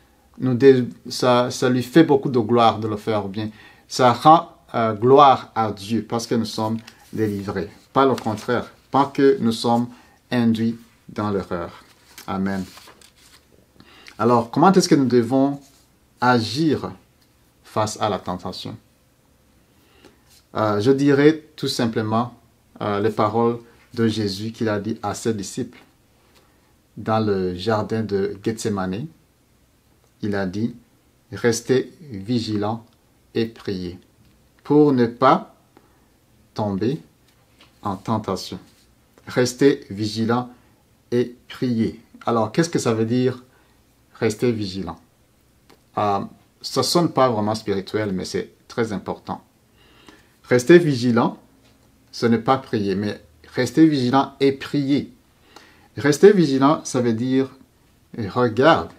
Ça lui fait beaucoup de gloire de le faire bien. Ça rend gloire à Dieu parce que nous sommes délivrés. Pas le contraire, pas que nous sommes induits dans l'erreur. Amen. Alors, comment est-ce que nous devons agir face à la tentation? Je dirais tout simplement les paroles de Jésus qu'il a dit à ses disciples dans le jardin de Gethsémani. Il a dit, restez vigilants et priez pour ne pas tomber en tentation. Restez vigilants et priez. Alors, qu'est-ce que ça veut dire, rester vigilant? Ça ne sonne pas vraiment spirituel, mais c'est très important. Rester vigilant, ce n'est pas prier, mais rester vigilant et prier. Rester vigilant, ça veut dire regarde,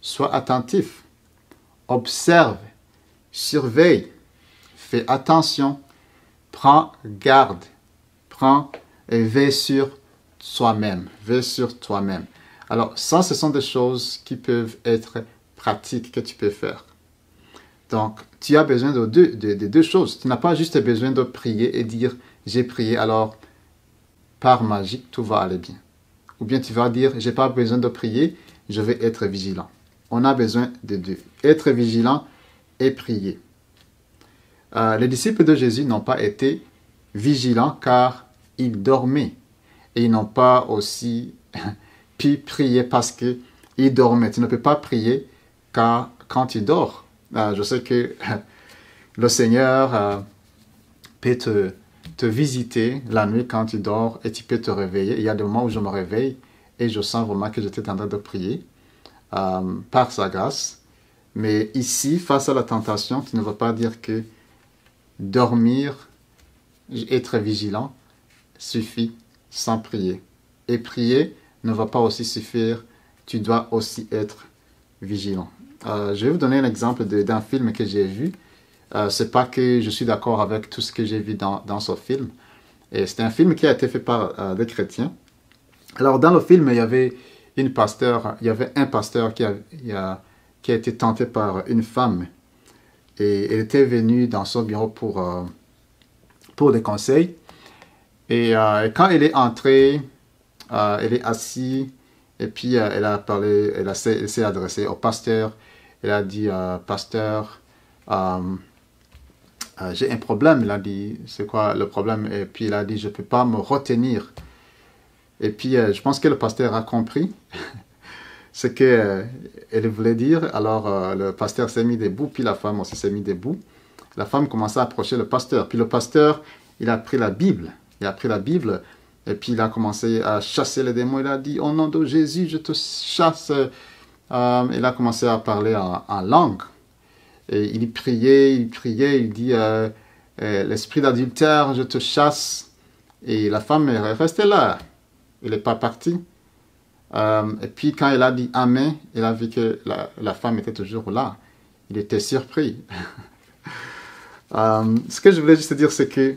sois attentif, observe, surveille, fais attention, prends garde, prends et veille sur soi-même, veille sur toi-même. Alors ça, ce sont des choses qui peuvent être pratiques que tu peux faire. Donc, tu as besoin de deux choses. Tu n'as pas juste besoin de prier et dire « j'ai prié, alors par magie, tout va aller bien ». Ou bien tu vas dire « j'ai pas besoin de prier, je vais être vigilant ». On a besoin de deux. Être vigilant et prier. Les disciples de Jésus n'ont pas été vigilants car ils dormaient. Et ils n'ont pas aussi pu prier parce qu'ils dormaient. Tu ne peux pas prier car quand tu dors. Je sais que le Seigneur peut te visiter la nuit quand tu dors et tu peux te réveiller. Il y a des moments où je me réveille et je sens vraiment que j'étais en train de prier par sa grâce. Mais ici, face à la tentation, tu ne vas pas dire que dormir, être vigilant, suffit sans prier. Et prier ne va pas aussi suffire, tu dois aussi être vigilant. Je vais vous donner un exemple d'un film que j'ai vu. C'est pas que je suis d'accord avec tout ce que j'ai vu dans ce film. Et c'est un film qui a été fait par des chrétiens. Alors dans le film, il y avait un pasteur qui a été tenté par une femme. Et elle était venue dans son bureau pour des conseils. Et quand elle est entrée, elle est assise. Et puis elle a parlé, elle s'est adressée au pasteur. Elle a dit, pasteur, j'ai un problème. Il a dit, c'est quoi le problème? Et puis il a dit, je ne peux pas me retenir. Et puis je pense que le pasteur a compris ce qu'elle voulait dire. Alors le pasteur s'est mis debout, puis la femme aussi s'est mise debout. La femme commençait à approcher le pasteur. Puis le pasteur, il a pris la Bible. Il a pris la Bible. Et puis il a commencé à chasser les démons. Il a dit, au nom de Jésus, je te chasse. Il a commencé à parler en langue. Et il priait, il dit, l'esprit d'adultère, je te chasse. Et la femme est restée là. Elle n'est pas partie. Et puis quand il a dit Amen, il a vu que la femme était toujours là. Il était surpris. Ce que je voulais juste dire, c'est que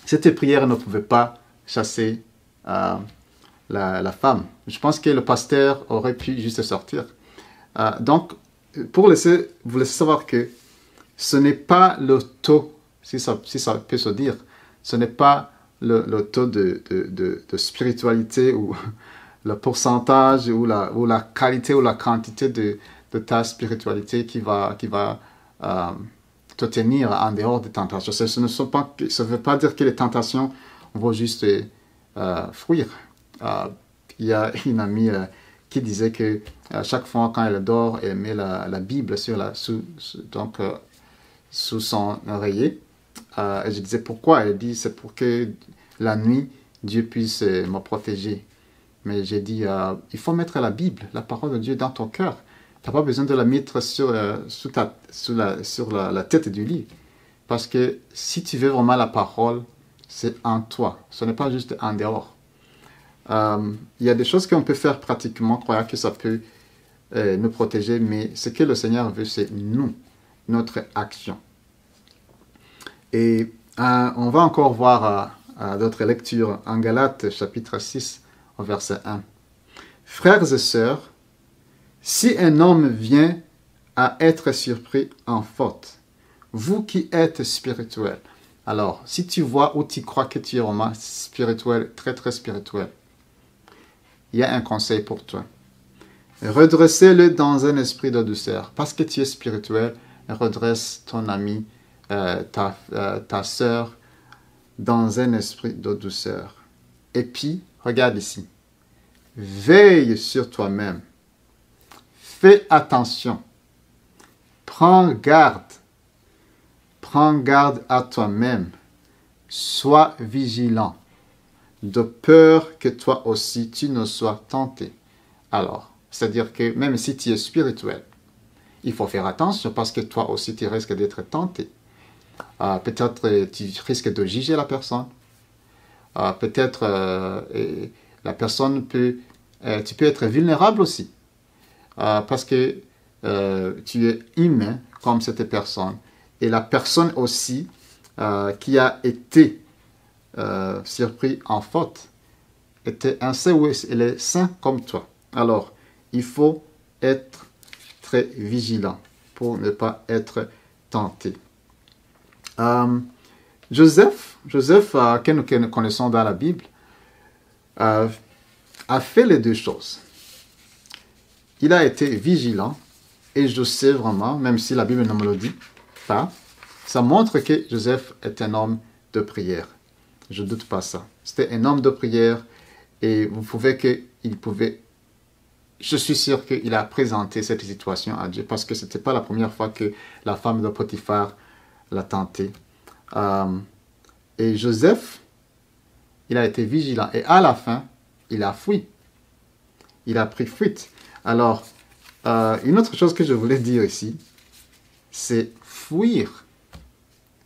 cette prière ne pouvait pas chasser la femme. Je pense que le pasteur aurait pu juste sortir. Donc, pour vous laisser savoir que ce n'est pas le taux, si ça peut se dire, ce n'est pas le taux de spiritualité ou le pourcentage ou la qualité ou la quantité de ta spiritualité qui va te tenir en dehors des tentations. Ça ne veut pas dire que les tentations vont juste fuir. Il y a une amie qui disait que chaque fois quand elle dort, elle met la Bible sous son oreiller. Et je disais pourquoi? Elle dit c'est pour que la nuit, Dieu puisse me protéger. Mais j'ai dit, il faut mettre la Bible, la parole de Dieu dans ton cœur. Tu n'as pas besoin de la mettre sur la tête du lit. Parce que si tu veux vraiment la parole, c'est en toi. Ce n'est pas juste en dehors. Il y a des choses qu'on peut faire pratiquement, croire que ça peut nous protéger, mais ce que le Seigneur veut, c'est nous, notre action. Et on va encore voir d'autres lectures en Galates, chapitre 6, au verset 1. Frères et sœurs, si un homme vient à être surpris en faute, vous qui êtes spirituels, alors, si tu vois ou tu crois que tu es vraiment spirituel, très très spirituel, il y a un conseil pour toi. Redressez-le dans un esprit de douceur. Parce que tu es spirituel, redresse ton ami, ta sœur, dans un esprit de douceur. Et puis, regarde ici. Veille sur toi-même. Fais attention. Prends garde. Prends garde à toi-même. Sois vigilant. De peur que toi aussi tu ne sois tenté. Alors, c'est-à-dire que même si tu es spirituel, il faut faire attention parce que toi aussi tu risques d'être tenté. Peut-être tu risques de juger la personne. Peut-être La personne tu peux être vulnérable aussi. Parce que tu es humain comme cette personne. Et la personne aussi qui a été surpris en faute était un saint, oui, elle est saint comme toi. Alors, il faut être très vigilant pour ne pas être tenté. Joseph, que nous connaissons dans la Bible, a fait les deux choses. Il a été vigilant et je sais vraiment, même si la Bible ne me le dit pas, ça montre que Joseph est un homme de prière. Je ne doute pas ça. C'était un homme de prière et je suis sûr qu'il a présenté cette situation à Dieu parce que ce n'était pas la première fois que la femme de Potiphar l'a tenté. Et Joseph, il a été vigilant et à la fin, il a fui. Il a pris fuite. Alors, une autre chose que je voulais dire ici, c'est fuir.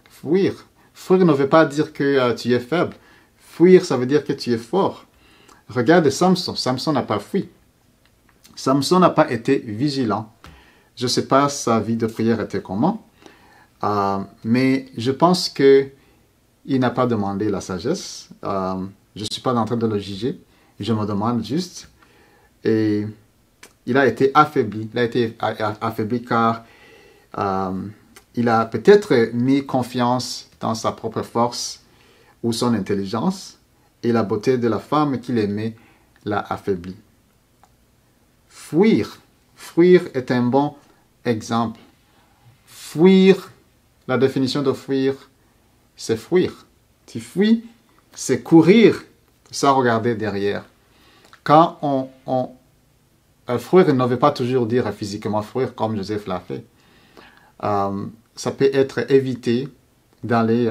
Fuir. Fuir ne veut pas dire que tu es faible. Fuir, ça veut dire que tu es fort. Regarde Samson. Samson n'a pas fui. Samson n'a pas été vigilant. Je ne sais pas sa vie de prière était comment, mais je pense qu'il n'a pas demandé la sagesse. Je ne suis pas en train de le juger. Je me demande juste. Et il a été affaibli. Il a été affaibli car il a peut-être mis confiance dans sa propre force ou son intelligence et la beauté de la femme qu'il aimait l'a affaibli. Fuir. Fuir est un bon exemple. Fuir, la définition de fuir, c'est fuir. Tu fuis, c'est courir sans regarder derrière. Quand fuir ne veut pas toujours dire physiquement fuir comme Joseph l'a fait. Ça peut être éviter d'aller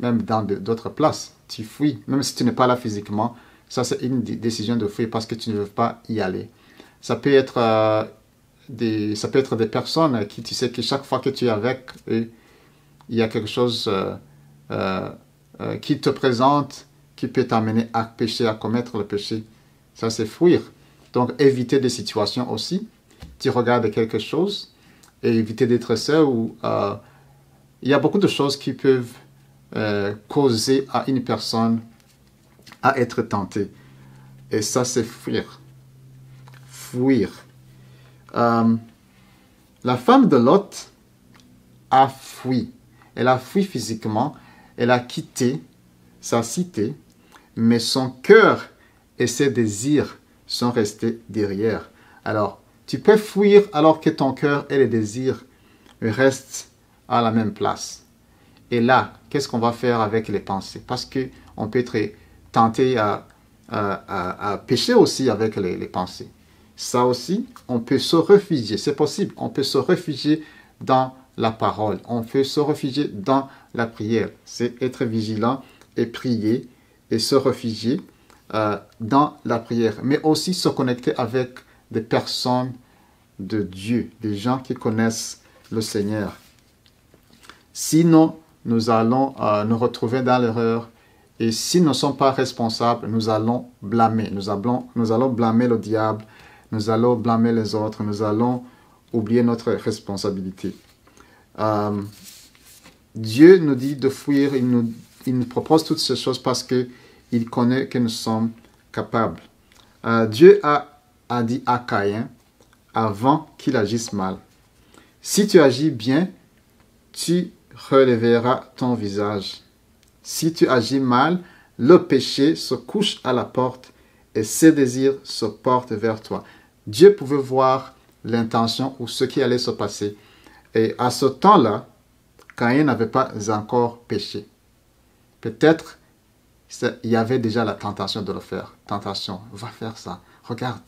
même dans d'autres places. Tu fuis, même si tu n'es pas là physiquement. Ça, c'est une décision de fuir parce que tu ne veux pas y aller. Ça peut être des personnes qui, tu sais que chaque fois que tu es avec eux, il y a quelque chose qui te présente, qui peut t'amener à pécher, à commettre le péché. Ça, c'est fuir. Donc, éviter des situations aussi. Tu regardes quelque chose et éviter d'être seul. Il y a beaucoup de choses qui peuvent causer à une personne à être tentée. Et ça, c'est fuir. Fuir. La femme de Lot a fui. Elle a fui physiquement. Elle a quitté sa cité. Mais son cœur et ses désirs sont restés derrière. Alors, tu peux fuir alors que ton cœur et les désirs restent à la même place. Et là, qu'est-ce qu'on va faire avec les pensées? Parce qu'on peut être tenté à pécher aussi avec les pensées. Ça aussi, on peut se réfugier. C'est possible. On peut se réfugier dans la parole. On peut se réfugier dans la prière. C'est être vigilant et prier et se réfugier dans la prière. Mais aussi se connecter avec des personnes de Dieu, des gens qui connaissent le Seigneur. Sinon, nous allons nous retrouver dans l'erreur. Et si nous ne sommes pas responsables, nous allons blâmer. Nous allons blâmer le diable. Nous allons blâmer les autres. Nous allons oublier notre responsabilité. Dieu nous dit de fuir. Il nous propose toutes ces choses parce qu'il connaît que nous sommes capables. Dieu a dit à Caïn, avant qu'il agisse mal, si tu agis bien, tu relèveras ton visage. Si tu agis mal, le péché se couche à la porte et ses désirs se portent vers toi. Dieu pouvait voir l'intention ou ce qui allait se passer. Et à ce temps-là, Caïn n'avait pas encore péché. Peut-être il y avait déjà la tentation de le faire. Tentation, va faire ça. Regarde,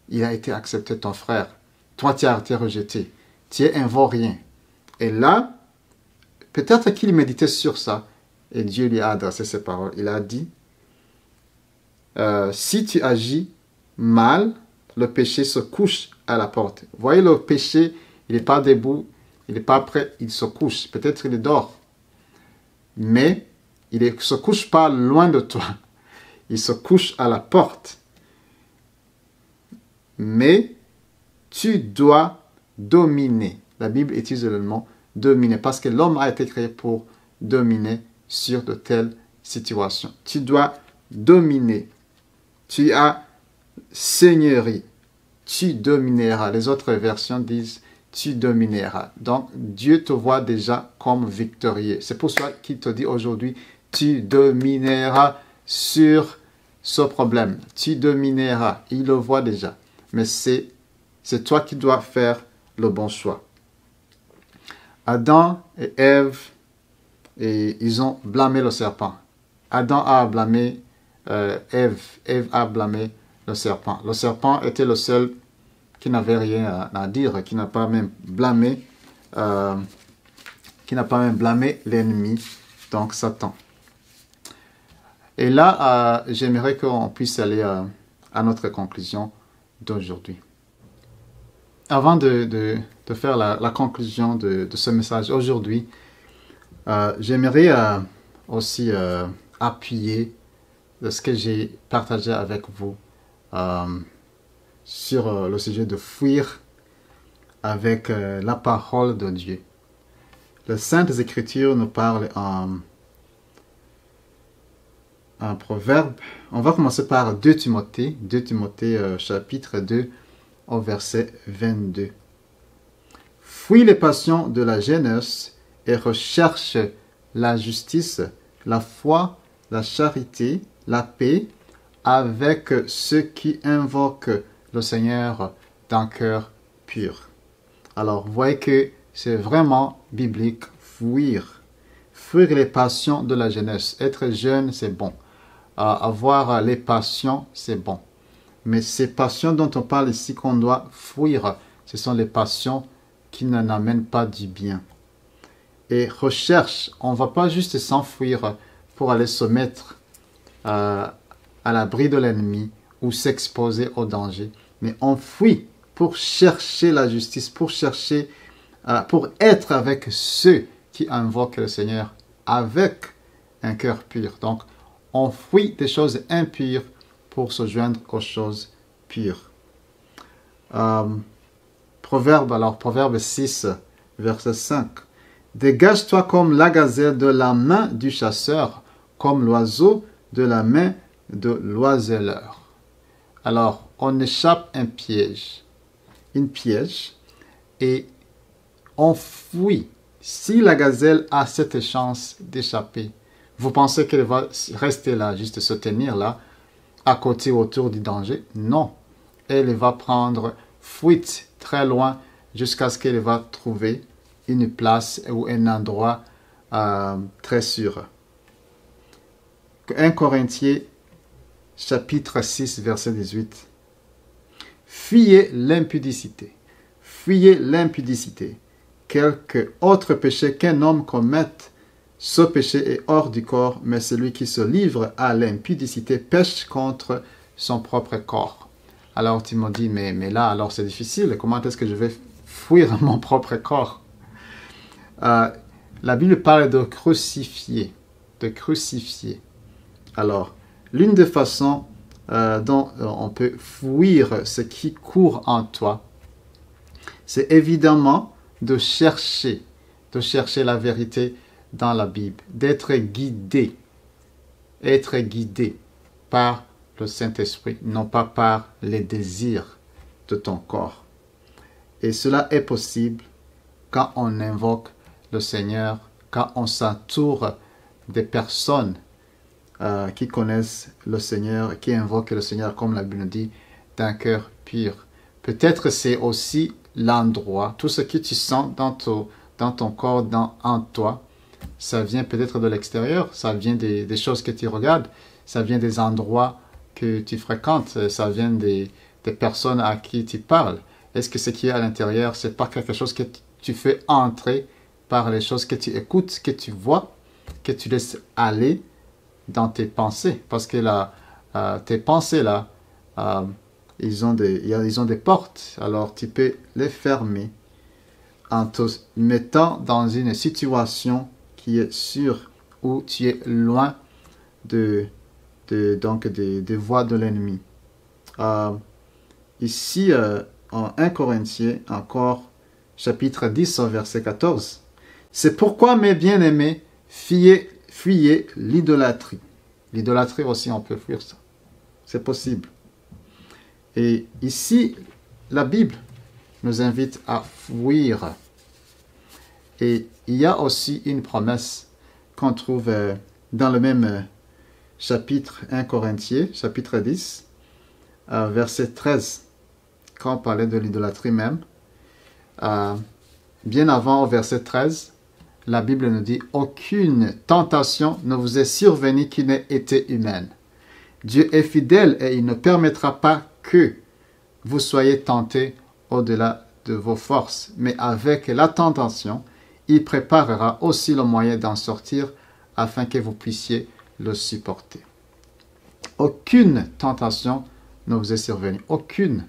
il a été accepté ton frère. Toi, tu as été rejeté. Tu es un vaurien. Et là, peut-être qu'il méditait sur ça. Et Dieu lui a adressé ces paroles. Il a dit, si tu agis mal, le péché se couche à la porte. Voyez, le péché, il n'est pas debout, il n'est pas prêt, il se couche. Peut-être il dort. Mais il ne se couche pas loin de toi. il se couche à la porte. Mais tu dois dominer. La Bible utilise le mot dominer parce que l'homme a été créé pour dominer sur de telles situations. Tu dois dominer. Tu as seigneurie. Tu domineras. Les autres versions disent tu domineras. Donc, Dieu te voit déjà comme victorieux. C'est pour ça qu'il te dit aujourd'hui, tu domineras sur ce problème. Tu domineras. Il le voit déjà. Mais c'est toi qui dois faire le bon choix. Adam et Ève, ils ont blâmé le serpent. Adam a blâmé Ève. Ève a blâmé le serpent. Le serpent était le seul qui n'avait rien à dire, qui n'a pas même blâmé l'ennemi, donc Satan. Et là, j'aimerais qu'on puisse aller à notre conclusion d'aujourd'hui. Avant de faire la conclusion de ce message aujourd'hui, j'aimerais aussi appuyer ce que j'ai partagé avec vous sur le sujet de fuir avec la parole de Dieu. Les Saintes Écritures nous parlent en proverbe. On va commencer par 2 Timothée, chapitre 2, au verset 22. Fuis les passions de la jeunesse et recherche la justice, la foi, la charité, la paix, avec ceux qui invoquent le Seigneur d'un cœur pur. Alors, vous voyez que c'est vraiment biblique, fuir les passions de la jeunesse. Être jeune, c'est bon. Avoir les passions, c'est bon. Mais ces passions dont on parle ici qu'on doit fuir, ce sont les passions qui ne n'amènent pas du bien. Et recherche, on ne va pas juste s'enfuir pour aller se mettre à l'abri de l'ennemi ou s'exposer au danger. Mais on fuit pour chercher la justice, pour être avec ceux qui invoquent le Seigneur avec un cœur pur. Donc, on fuit des choses impures pour se joindre aux choses pures. Proverbe 6, verset 5. Dégage-toi comme la gazelle de la main du chasseur, comme l'oiseau de la main de l'oiseleur. Alors, on échappe une piège, et on fuit. Si la gazelle a cette chance d'échapper, vous pensez qu'elle va rester là, juste se tenir là, à côté, autour du danger? Non. Elle va prendre fuite très loin jusqu'à ce qu'elle va trouver une place ou un endroit très sûr. 1 Corinthiens chapitre 6, verset 18. Fuyez l'impudicité. Fuyez l'impudicité. Quelque autre péché qu'un homme commette, ce péché est hors du corps, mais celui qui se livre à l'impudicité pêche contre son propre corps. Alors tu me dis, mais là, alors c'est difficile. Comment est-ce que je vais fuir mon propre corps? La Bible parle de crucifier. De crucifier. Alors, l'une des façons dont on peut fuir ce qui court en toi, c'est évidemment de chercher la vérité dans la Bible, d'être guidé par le Saint-Esprit, non pas par les désirs de ton corps. Et cela est possible quand on invoque le Seigneur, quand on s'entoure des personnes qui connaissent le Seigneur, qui invoquent le Seigneur, comme la Bible dit, d'un cœur pur. Peut-être c'est aussi l'endroit, tout ce que tu sens dans ton corps, en toi, ça vient peut-être de l'extérieur, ça vient des choses que tu regardes, ça vient des endroits que tu fréquentes, ça vient des personnes à qui tu parles. Est-ce que ce qui est à l'intérieur, c'est pas quelque chose que tu fais entrer par les choses que tu écoutes, que tu vois, que tu laisses aller dans tes pensées? Parce que tes pensées là, ils ont des portes, alors tu peux les fermer en te mettant dans une situation qui est sûre, où tu es loin de donc des voies de l'ennemi. Ici, en 1 Corinthiens, encore, chapitre 10, verset 14. C'est pourquoi, mes bien-aimés, fuyez l'idolâtrie. L'idolâtrie aussi, on peut fuir ça. C'est possible. Et ici, la Bible nous invite à fuir. Et il y a aussi une promesse qu'on trouve dans le même chapitre 1 Corinthiens, chapitre 10, verset 13, quand on parlait de l'idolâtrie même. Bien avant, au verset 13, la Bible nous dit « Aucune tentation ne vous est survenue qui n'ait été humaine. Dieu est fidèle et il ne permettra pas que vous soyez tentés au-delà de vos forces. Mais avec la tentation, il préparera aussi le moyen d'en sortir afin que vous puissiez le supporter. » Aucune tentation ne vous est survenue. Aucune.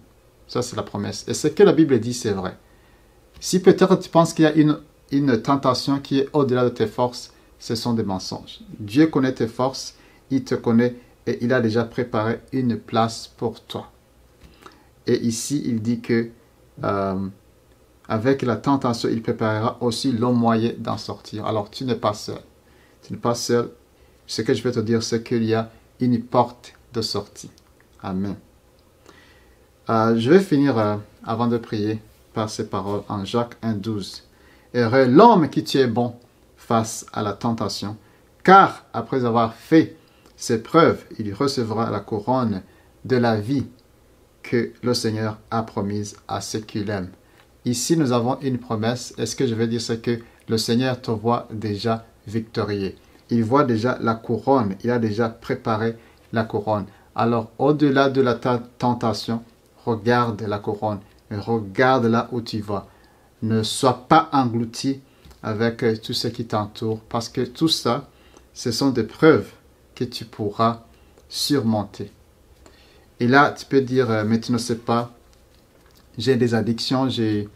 Ça, c'est la promesse. Et ce que la Bible dit, c'est vrai. Si peut-être tu penses qu'il y a une tentation qui est au-delà de tes forces, ce sont des mensonges. Dieu connaît tes forces, il te connaît et il a déjà préparé une place pour toi. Et ici, il dit que avec la tentation, il préparera aussi le moyen d'en sortir. Alors, tu n'es pas seul. Tu n'es pas seul. Ce que je vais te dire, c'est qu'il y a une porte de sortie. Amen. Je vais finir, avant de prier, par ces paroles en Jacques 1,12. « Heureux l'homme qui tient bon face à la tentation, car après avoir fait ses preuves, il recevra la couronne de la vie que le Seigneur a promise à ceux qui l'aiment. » Ici, nous avons une promesse. Et ce que je veux dire, c'est que le Seigneur te voit déjà victorieux. Il voit déjà la couronne. Il a déjà préparé la couronne. Alors, au-delà de la tentation, regarde la couronne. Regarde là où tu vas. Ne sois pas englouti avec tout ce qui t'entoure. Parce que tout ça, ce sont des preuves que tu pourras surmonter. Et là, tu peux dire, mais tu ne sais pas, j'ai des addictions, je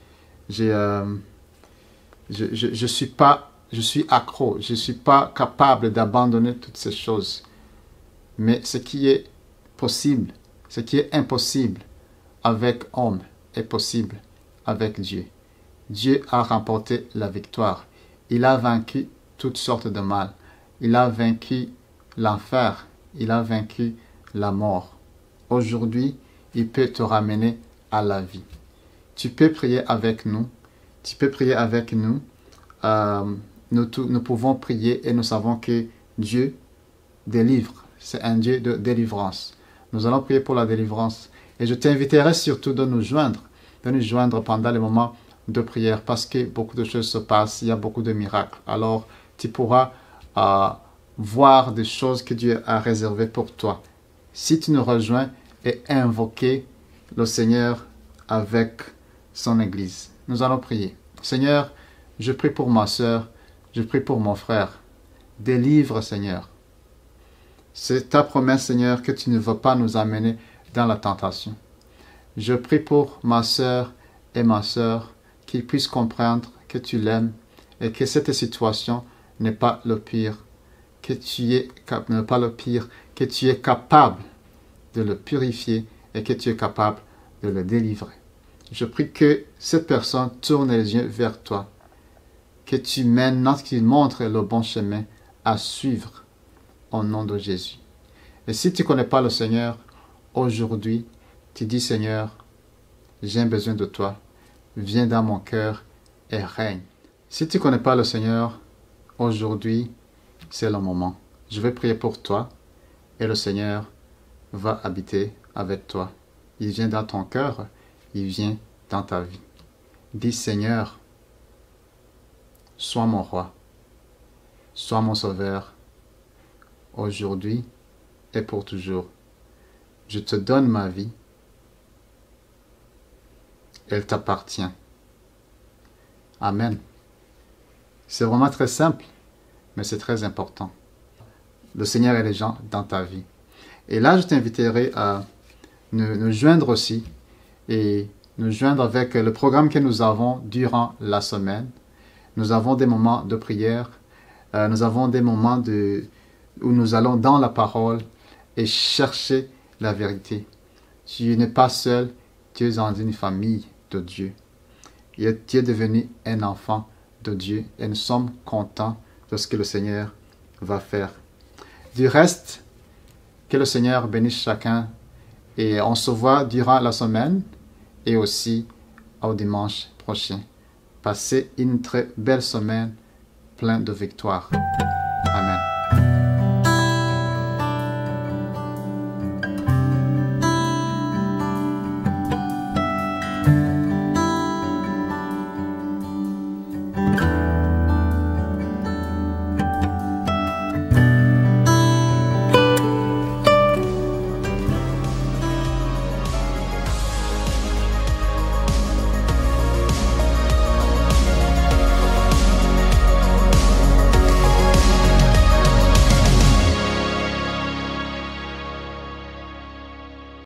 suis accro, je ne suis pas capable d'abandonner toutes ces choses. Mais ce qui est possible, ce qui est impossible avec homme est possible avec Dieu. Dieu a remporté la victoire. Il a vaincu toutes sortes de mal. Il a vaincu l'enfer. Il a vaincu la mort. Aujourd'hui, il peut te ramener à la vie. Tu peux prier avec nous. Tu peux prier avec nous. Nous pouvons prier et nous savons que Dieu délivre. C'est un Dieu de délivrance. Nous allons prier pour la délivrance. Et je t'inviterai surtout de nous joindre pendant les moments de prière parce que beaucoup de choses se passent. Il y a beaucoup de miracles. Alors, tu pourras voir des choses que Dieu a réservées pour toi. Si tu nous rejoins et invoquer le Seigneur avec son Église. Nous allons prier. Seigneur, je prie pour ma soeur, je prie pour mon frère. Délivre, Seigneur. C'est ta promesse, Seigneur, que tu ne vas pas nous amener dans la tentation. Je prie pour ma soeur et ma soeur qu'ils puissent comprendre que tu l'aimes et que cette situation n'est pas le pire, que tu es capable de le purifier et que tu es capable de le délivrer. Je prie que cette personne tourne les yeux vers toi, que tu mènes, que tu montres le bon chemin à suivre au nom de Jésus. Et si tu ne connais pas le Seigneur, aujourd'hui, tu dis Seigneur, j'ai besoin de toi, viens dans mon cœur et règne. Si tu ne connais pas le Seigneur, aujourd'hui, c'est le moment. Je vais prier pour toi et le Seigneur va habiter avec toi. Il vient dans ton cœur, il vient dans ta vie. Dis Seigneur, sois mon roi, sois mon sauveur, aujourd'hui et pour toujours. Je te donne ma vie, elle t'appartient. Amen. C'est vraiment très simple, mais c'est très important. Le Seigneur est déjà dans ta vie. Et là, je t'inviterai à nous joindre aussi et nous joindre avec le programme que nous avons durant la semaine. Nous avons des moments de prière, nous avons des moments où nous allons dans la parole et chercher la vérité. Tu n'es pas seul, tu es dans une famille de Dieu. Et tu es devenu un enfant de Dieu et nous sommes contents de ce que le Seigneur va faire. Du reste, que le Seigneur bénisse chacun et on se voit durant la semaine et aussi au dimanche prochain. Passez une très belle semaine pleine de victoires.